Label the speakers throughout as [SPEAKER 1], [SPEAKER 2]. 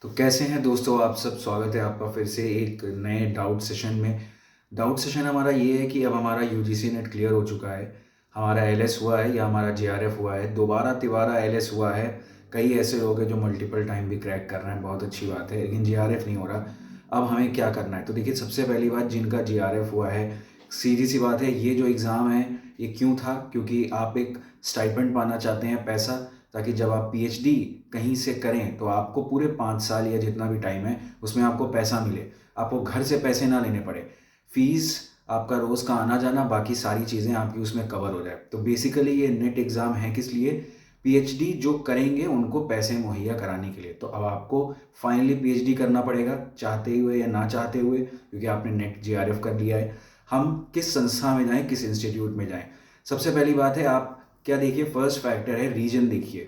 [SPEAKER 1] तो कैसे हैं दोस्तों आप सब। स्वागत है आपका फिर से एक नए डाउट सेशन में। डाउट सेशन हमारा ये है कि अब हमारा यूजीसी नेट क्लियर हो चुका है, हमारा एलएस हुआ है या हमारा जेआरएफ हुआ है, दोबारा तिबारा एलएस हुआ है। कई ऐसे लोग हैं जो मल्टीपल टाइम भी क्रैक कर रहे हैं, बहुत अच्छी बात है, लेकिन जेआरएफ नहीं हो रहा। अब हमें क्या करना है? तो देखिए, सबसे पहली बात, जिनका जेआरएफ हुआ है, सीधी सी बात है, ये जो एग्ज़ाम है ये क्यों था? क्योंकि आप एक स्टाइपेंड पाना चाहते हैं, पैसा, ताकि जब आप पीएचडी कहीं से करें तो आपको पूरे 5 साल या जितना भी टाइम है उसमें आपको पैसा मिले, आपको घर से पैसे ना लेने पड़े, फीस, आपका रोज़ का आना जाना, बाकी सारी चीज़ें आपकी उसमें कवर हो जाए। तो बेसिकली ये नेट एग्ज़ाम है किस लिए? पीएचडी जो करेंगे उनको पैसे मुहैया कराने के लिए। तो अब आपको फाइनली पीएचडी करना पड़ेगा, चाहते हुए या ना चाहते हुए, क्योंकि आपने नेट जेआरएफ कर लिया है। हम किस संस्था में जाएं, किस इंस्टीट्यूट में जाएं? सबसे पहली बात है, आप क्या देखिए, फर्स्ट फैक्टर है रीजन। देखिए,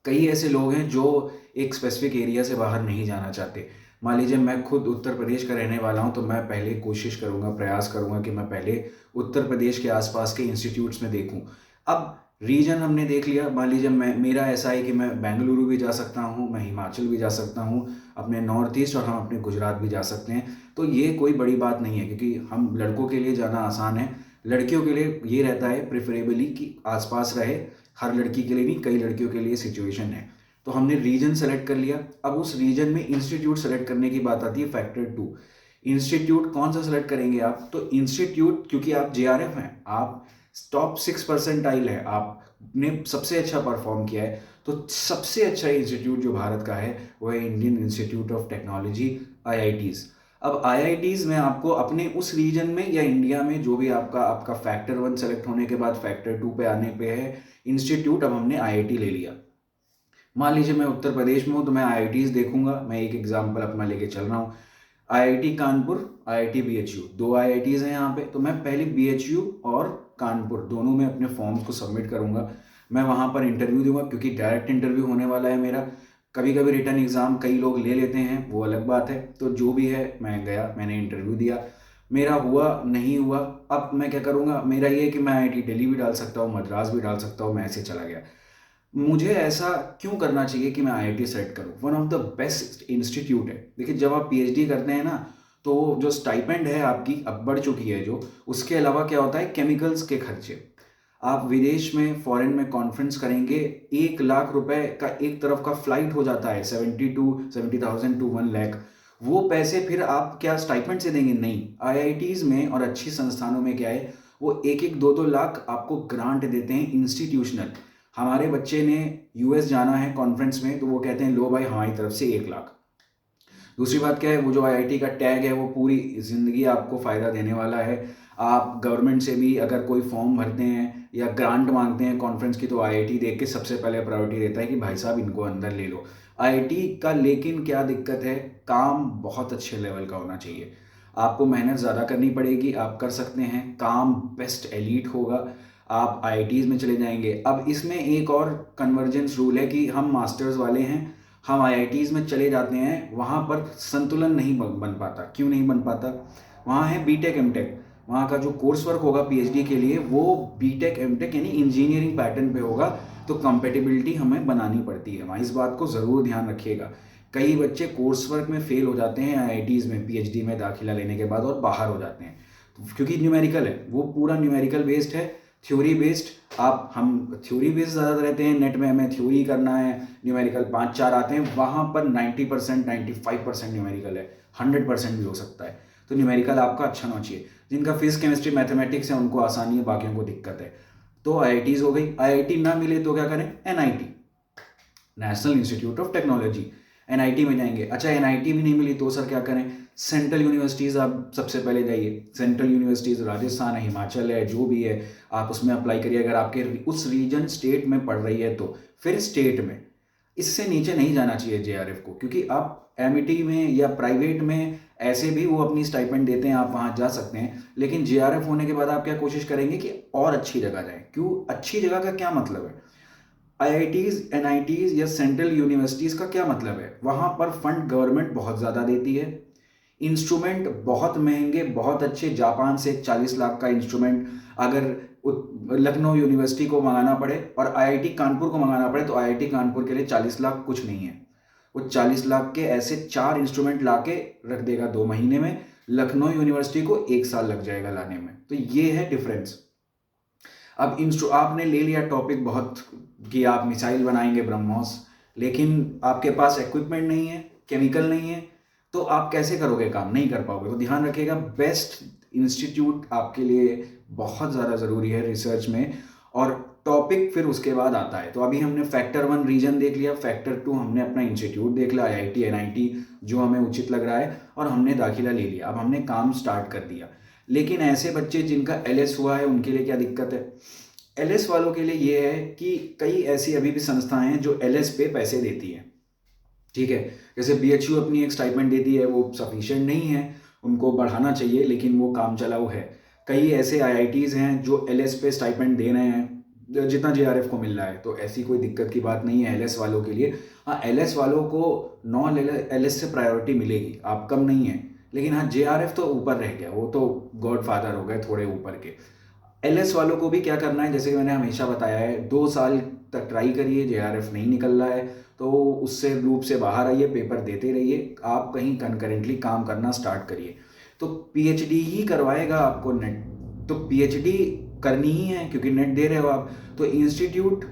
[SPEAKER 1] कई ऐसे लोग हैं जो एक स्पेसिफिक एरिया से बाहर नहीं जाना चाहते। मान लीजिए मैं खुद उत्तर प्रदेश का रहने वाला हूं, तो मैं पहले कोशिश करूंगा, प्रयास करूंगा कि मैं पहले उत्तर प्रदेश के आसपास के इंस्टीट्यूट्स में देखूं। अब रीजन हमने देख लिया, मान लीजिए मेरा ऐसा है कि मैं बेंगलुरु भी जा सकता हूं, मैं हिमाचल भी जा सकता हूं, अपने नॉर्थ ईस्ट, और हम अपने गुजरात भी जा सकते हैं। तो ये कोई बड़ी बात नहीं है, क्योंकि हम लड़कों के लिए जाना आसान है। लड़कियों के लिए ये रहता है प्रिफरेबली कि आसपास रहे। हर लड़की के लिए नहीं, कई लड़कियों के लिए सिचुएशन है। तो हमने रीजन सेलेक्ट कर लिया। अब उस रीजन में इंस्टीट्यूट सेलेक्ट करने की बात आती है, फैक्टर 2। इंस्टीट्यूट कौन सा सेलेक्ट करेंगे आप? तो इंस्टीट्यूट, क्योंकि आप जेआरएफ हैं, आप टॉप 6% है, आपने सबसे अच्छा परफॉर्म किया है, तो सबसे अच्छा इंस्टीट्यूट जो भारत का है वो है Indian institute of technology, IITs. अब आईआईटीज़ में आपको अपने उस रीजन में या इंडिया में जो भी आपका आपका फैक्टर 1 सेलेक्ट होने के बाद फैक्टर 2 पे आने पे है इंस्टीट्यूट। अब हमने आईआईटी ले लिया। मान लीजिए मैं उत्तर प्रदेश में हूँ, तो मैं आईआईटीज़ देखूंगा। मैं एक एग्जांपल अपना लेके चल रहा हूँ, आईआईटी कानपुर, आईआईटी बीएचयू, दो आईआईटीज़ हैं यहाँ पे। तो मैं पहले बीएचयू और कानपुर दोनों में अपने फॉर्म्स को सबमिट करूंगा। मैं वहाँ पर इंटरव्यू दूंगा, क्योंकि डायरेक्ट इंटरव्यू होने वाला है मेरा। कभी कभी रिटर्न एग्ज़ाम कई लोग ले लेते हैं, वो अलग बात है। तो जो भी है, मैं गया, मैंने इंटरव्यू दिया, मेरा हुआ नहीं हुआ। अब मैं क्या करूँगा? मेरा ये है कि मैं आईआईटी दिल्ली भी डाल सकता हूँ, मद्रास भी डाल सकता हूँ, मैं ऐसे चला गया। मुझे ऐसा क्यों करना चाहिए कि मैं आईआईटी सेलेक्ट करूं? One of the best institute है। देखिए, जब आप पीएचडी करते हैं ना, तो जो स्टाइपेंड है आपकी अब बढ़ चुकी है, जो उसके अलावा क्या होता है, केमिकल्स के खर्चे। आप विदेश में, फॉरेन में कॉन्फ्रेंस करेंगे, 1 लाख रुपए का एक तरफ का फ्लाइट हो जाता है, 70,000 टू 1 लाख। वो पैसे फिर आप क्या स्टाइपेंड से देंगे? नहीं। आईआईटीज में और अच्छी संस्थानों में क्या है, वो एक एक दो दो लाख आपको ग्रांट देते हैं, इंस्टीट्यूशनल। हमारे बच्चे ने यूएस जाना है कॉन्फ्रेंस में, तो वो कहते हैं लो भाई, हमारी तरफ से 1 लाख। दूसरी बात क्या है, वो जो आईआईटी का टैग है वो पूरी ज़िंदगी आपको फ़ायदा देने वाला है। आप गवर्नमेंट से भी अगर कोई फॉर्म भरते हैं या ग्रांट मांगते हैं कॉन्फ्रेंस की, तो आईआईटी देख के सबसे पहले प्रायोरिटी देता है कि भाई साहब इनको अंदर ले लो। आईआईटी का लेकिन क्या दिक्कत है, काम बहुत अच्छे लेवल का होना चाहिए। आपको मेहनत ज़्यादा करनी पड़ेगी, आप कर सकते हैं, काम बेस्ट एलीट होगा, आप आईआईटीज़ में चले जाएंगे। अब इसमें एक और कन्वर्जेंस रूल है कि हम मास्टर्स वाले हैं, हम आईआईटीज़ में चले जाते हैं, वहाँ पर संतुलन नहीं बन पाता। क्यों नहीं बन पाता? वहाँ है बीटेक एमटेक, वहाँ का जो कोर्स वर्क होगा पीएचडी के लिए वो बीटेक एमटेक यानी इंजीनियरिंग पैटर्न पे होगा। तो कंपेटिबिलिटी हमें बनानी पड़ती है वहाँ, इस बात को ज़रूर ध्यान रखिएगा। कई बच्चे कोर्स वर्क में फेल हो जाते हैं आईआईटीज़ में पीएचडी में दाखिला लेने के बाद, और बाहर हो जाते हैं, क्योंकि न्यूमेरिकल है, वो पूरा न्यूमेरिकल बेस्ड है, थ्योरी बेस्ड। आप हम थ्योरी बेस्ड ज़्यादा रहते हैं, नेट में हमें थ्योरी करना है, न्यूमेरिकल 5-4 आते हैं, वहाँ पर 90% 95% न्यूमेरिकल है, 100% भी हो सकता है। तो न्यूमेरिकल आपका अच्छा होना चाहिए। जिनका फिजिक्स केमिस्ट्री मैथमेटिक्स है उनको आसानी है, बाकियों को दिक्कत है। तो आईआईटीज़ हो गई। आईआईटी ना मिले तो क्या करें? NIT, national institute of technology, NIT में जाएंगे। अच्छा, एनआईटी भी नहीं मिली तो सर क्या करें? सेंट्रल यूनिवर्सिटीज़ आप सबसे पहले जाइए। सेंट्रल यूनिवर्सिटीज़ राजस्थान है, हिमाचल है, जो भी है, आप उसमें अप्लाई करिए। अगर आपके उस रीजन स्टेट में पढ़ रही है तो फिर स्टेट में, इससे नीचे नहीं जाना चाहिए जेआरएफ को, क्योंकि आप एमईटी में या प्राइवेट में ऐसे भी वो अपनी स्टाइपेंड देते हैं, आप वहाँ जा सकते हैं। लेकिन जेआरएफ होने के बाद आप क्या कोशिश करेंगे कि और अच्छी जगह जाएं। क्यों अच्छी जगह का क्या मतलब है? आईआईटीज़, एनआईटीज़ या सेंट्रल यूनिवर्सिटीज़ का क्या मतलब है? वहाँ पर फंड गवर्नमेंट बहुत ज़्यादा देती है, इंस्ट्रूमेंट बहुत महंगे, बहुत अच्छे, जापान से 40 लाख का इंस्ट्रूमेंट अगर लखनऊ यूनिवर्सिटी को मंगाना पड़े और आईआईटी कानपुर को मंगाना पड़े, तो आईआईटी कानपुर के लिए 40 लाख कुछ नहीं है। वो 40 लाख के ऐसे 4 इंस्ट्रूमेंट ला के रख देगा 2 महीने में, लखनऊ यूनिवर्सिटी को 1 साल लग जाएगा लाने में। तो ये है डिफरेंस। अब आपने ले लिया टॉपिक बहुत कि आप मिसाइल बनाएंगे ब्रह्मोस, लेकिन आपके पास इक्विपमेंट नहीं है, केमिकल नहीं है, तो आप कैसे करोगे काम? नहीं कर पाओगे। तो ध्यान रखिएगा, बेस्ट इंस्टीट्यूट आपके लिए बहुत ज़्यादा ज़रूरी है रिसर्च में, और टॉपिक फिर उसके बाद आता है। तो अभी हमने फैक्टर 1 रीजन देख लिया, फैक्टर 2 हमने अपना इंस्टीट्यूट देख लिया, IIT NIT जो हमें उचित लग रहा है, और हमने दाखिला ले लिया। अब हमने काम स्टार्ट कर दिया। लेकिन ऐसे बच्चे जिनका LS हुआ है उनके लिए क्या दिक्कत है? LS वालों के लिए ये है कि कई ऐसी अभी भी संस्थाएं हैं जो LS पे पैसे देती हैं, ठीक है। जैसे BHU अपनी एक स्टाइपेंड देती है, वो सफिशिएंट नहीं है, उनको बढ़ाना चाहिए, लेकिन वो काम चलाऊ है। कई ऐसे IITs हैं जो LS पे स्टाइपेंड दे रहे हैं जितना JRF को मिल रहा है, तो ऐसी कोई दिक्कत की बात नहीं है LS वालों के लिए। हाँ, LS वालों को नॉन LS से प्रायोरिटी मिलेगी, आप कम नहीं है, लेकिन हाँ JRF तो ऊपर रह गया, वो तो गॉड फादर हो गए थोड़े ऊपर के। LS वालों को भी क्या करना है, जैसे कि मैंने हमेशा बताया है, 2 साल तक ट्राई करिए, JRF नहीं निकल रहा है तो उससे लूप से बाहर आइए, पेपर देते रहिए, आप कहीं कंकरेंटली काम करना स्टार्ट करिए। तो PhD ही करवाएगा आपको नेट, तो PhD करनी ही है क्योंकि नेट दे रहे हो आप। तो इंस्टीट्यूट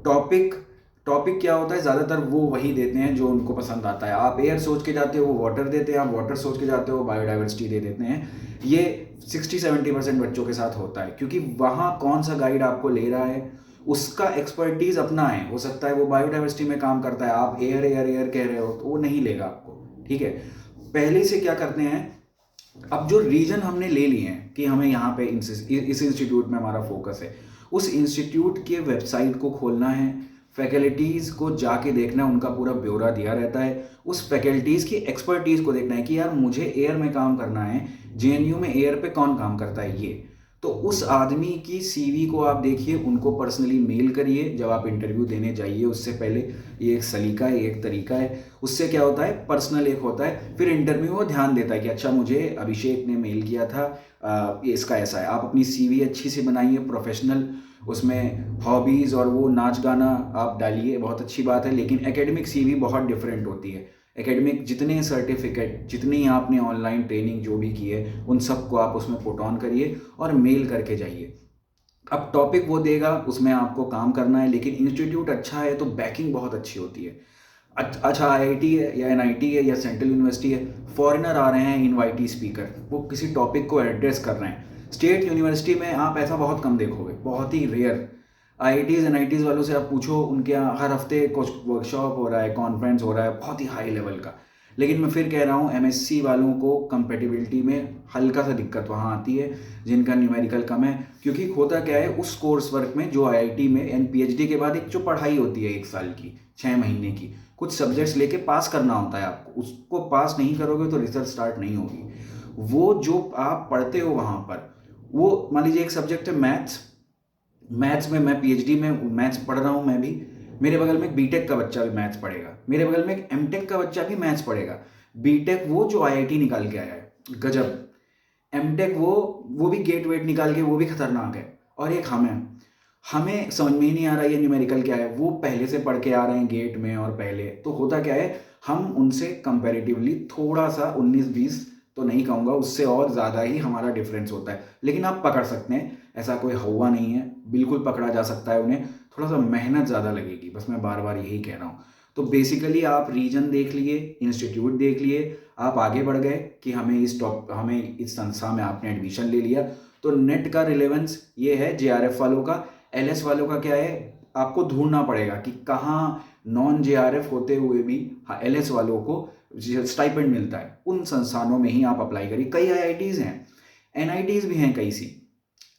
[SPEAKER 1] टॉपिक क्या होता है, ज़्यादातर वो वही देते हैं जो उनको पसंद आता है। आप एयर सोच के जाते हो, वो वाटर देते हैं, आप वाटर सोच के जाते हो, बायोडाइवर्सिटी दे देते हैं। ये 60-70% बच्चों के साथ होता है, क्योंकि वहाँ कौन सा गाइड आपको ले रहा है उसका एक्सपर्टीज अपना है। हो सकता है वो बायोडाइवर्सिटी में काम करता है, आप एयर एयर एयर कह रहे हो तो वो नहीं लेगा आपको, ठीक है। पहले से क्या करते हैं, अब जो रीजन हमने ले लिए हैं कि हमें यहाँ पे इस इंस्टीट्यूट में हमारा फोकस है, उस इंस्टीट्यूट के वेबसाइट को खोलना है, फैकल्टीज़ को जाके देखना है, उनका पूरा ब्यौरा दिया रहता है। उस फैकल्टीज़ की एक्सपर्टीज़ को देखना है कि यार मुझे एयर में काम करना है, JNU में एयर पे कौन काम करता है ये। तो उस आदमी की CV को आप देखिए, उनको पर्सनली मेल करिए जब आप इंटरव्यू देने जाइए उससे पहले। ये एक सलीका है, एक तरीका है। उससे क्या होता है, पर्सनल एक होता है, फिर इंटरव्यू वो ध्यान देता है कि अच्छा मुझे अभिषेक ने मेल किया था, ये इसका ऐसा है। आप अपनी CV अच्छी से बनाइए, प्रोफेशनल, उसमें हॉबीज़ और वो नाच गाना आप डालिए, बहुत अच्छी बात है। लेकिन एकेडमिक CV बहुत डिफरेंट होती है। एकेडमिक जितने सर्टिफिकेट, जितनी आपने ऑनलाइन ट्रेनिंग जो भी की है, उन सबको आप उसमें पुट ऑन करिए और मेल करके जाइए। अब टॉपिक वो देगा, उसमें आपको काम करना है, लेकिन इंस्टीट्यूट अच्छा है तो बैकिंग बहुत अच्छी होती है। अच्छा IIT है या NIT है या सेंट्रल यूनिवर्सिटी है, फॉरेनर आ रहे हैं इनवाइटी स्पीकर, वो किसी टॉपिक को एड्रेस कर रहे हैं। स्टेट यूनिवर्सिटी में आप ऐसा बहुत कम देखोगे, बहुत ही रेयर। IITs NITs वालों से आप पूछो, उनके यहाँ हर हफ्ते कुछ वर्कशॉप हो रहा है, कॉन्फ्रेंस हो रहा है, बहुत ही हाई लेवल का। लेकिन मैं फिर कह रहा हूँ, MSc वालों को कंपेटिबिलिटी में हल्का सा दिक्कत वहाँ आती है जिनका न्यूमेरिकल कम है, क्योंकि होता क्या है उस कोर्स वर्क में जो IIT में एंड PhD के बाद एक जो पढ़ाई होती है 1 साल की, 6 महीने की, कुछ सब्जेक्ट्स लेके पास करना होता है आपको। उसको पास नहीं करोगे तो रिसर्च स्टार्ट नहीं होगी। वो जो आप पढ़ते हो वहाँ पर, वो मान लीजिए एक सब्जेक्ट है मैथ्स में मैं PhD में मैथ्स पढ़ रहा हूँ मैं भी, मेरे बगल में एक BTech का बच्चा भी मैथ्स पढ़ेगा, मेरे बगल में एक MTech का बच्चा भी मैथ्स पढ़ेगा। BTech वो जो IIT निकाल के आया है, गजब। MTech वो भी गेट वेट निकाल के, वो भी खतरनाक है। और एक हमें समझ में ही नहीं आ रहा है न्यूमेरिकल क्या है, वो पहले से पढ़ के आ रहे हैं गेट में। और पहले तो होता क्या है, हम उनसे कंपैरेटिवली थोड़ा सा 19-20 तो नहीं कहूँगा, उससे और ज़्यादा ही हमारा डिफरेंस होता है। लेकिन आप पकड़ सकते हैं, ऐसा कोई हुआ नहीं है, बिल्कुल पकड़ा जा सकता है उन्हें, थोड़ा सा मेहनत ज़्यादा लगेगी, बस मैं बार बार यही कह रहा हूँ। तो बेसिकली आप रीजन देख लिए, इंस्टीट्यूट देख लिए, आप आगे बढ़ गए कि हमें इस संस्था में आपने एडमिशन ले लिया। तो नेट का रिलेवेंस ये है JRF वालों का। LS वालों का क्या है, आपको ढूंढना पड़ेगा कि कहाँ नॉन JRF होते हुए भी LS वालों को स्टाइपेंड मिलता है, उन संस्थानों में ही आप अप्लाई करिए। कई IITs हैं, NITs भी हैं कई सी।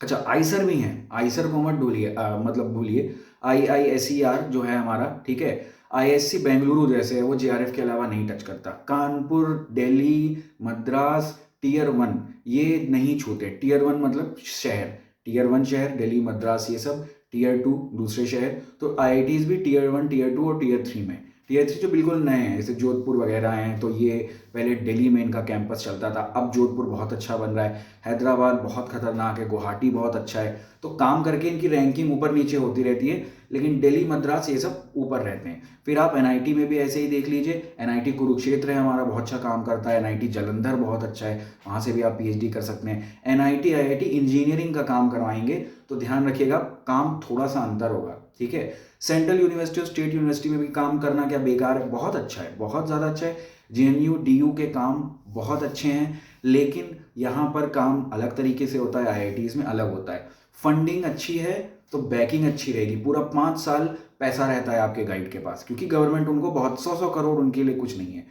[SPEAKER 1] अच्छा, आइसर भी हैं, आइसर को मत भूलिए। IISER जो है हमारा, ठीक है। ISC बेंगलुरु जैसे है, वो JRF के अलावा नहीं टच करता। कानपुर, दिल्ली, मद्रास, Tier 1 ये नहीं छूते। Tier 1 मतलब शहर, Tier 1 शहर, दिल्ली, मद्रास, ये सब। Tier 2 दूसरे शहर। तो IITs भी Tier 1, Tier 2 और Tier 3 में। टीयर 3 जो बिल्कुल नए हैं, जैसे जोधपुर वगैरह हैं, तो ये पहले दिल्ली में इनका कैंपस चलता था, अब जोधपुर बहुत अच्छा बन रहा है, हैदराबाद बहुत खतरनाक है, गुवाहाटी बहुत अच्छा है। तो काम करके इनकी रैंकिंग ऊपर नीचे होती रहती है, लेकिन दिल्ली, मद्रास ये सब ऊपर रहते हैं। फिर आप एनआईटी में भी ऐसे ही देख लीजिए, एनआईटी कुरुक्षेत्र है हमारा, बहुत अच्छा काम करता है, एनआईटी जालंधर बहुत अच्छा है, वहाँ से भी आप पीएचडी कर सकते हैं। एनआईटी आईआईटी इंजीनियरिंग का काम करवाएंगे, तो ध्यान रखिएगा काम थोड़ा सा अंतर होगा, ठीक है। सेंट्रल यूनिवर्सिटी और स्टेट यूनिवर्सिटी में भी काम करना क्या बेकार है? बहुत अच्छा है, बहुत ज़्यादा अच्छा है। जेएनयू डीयू के काम बहुत अच्छे हैं, लेकिन यहाँ पर काम अलग तरीके से होता है, आईआईटीज़ में अलग होता है। फंडिंग अच्छी है तो बैकिंग अच्छी रहेगी, पूरा 5 साल पैसा रहता है आपके गाइड के पास, क्योंकि गवर्नमेंट उनको बहुत 100-100 करोड़ उनके लिए कुछ नहीं है।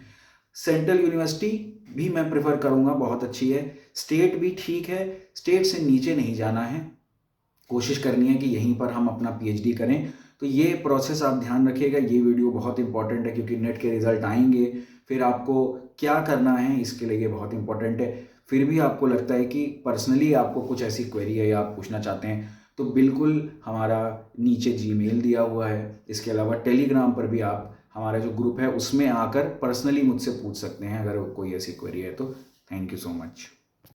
[SPEAKER 1] सेंट्रल यूनिवर्सिटी भी मैं प्रेफर करूँगा, बहुत अच्छी है। स्टेट भी ठीक है, स्टेट से नीचे नहीं जाना है, कोशिश करनी है कि यहीं पर हम अपना पीएचडी करें। तो ये प्रोसेस आप ध्यान रखिएगा, ये वीडियो बहुत इंपॉर्टेंट है, क्योंकि नेट के रिजल्ट आएंगे, फिर आपको क्या करना है इसके लिए ये बहुत इंपॉर्टेंट है। फिर भी आपको लगता है कि पर्सनली आपको कुछ ऐसी क्वेरी है या आप पूछना चाहते हैं, तो बिल्कुल हमारा नीचे जीमेल दिया हुआ है, इसके अलावा टेलीग्राम पर भी आप हमारा जो ग्रुप है उसमें आकर पर्सनली मुझसे पूछ सकते हैं अगर कोई ऐसी क्वेरी है तो। Thank you so much.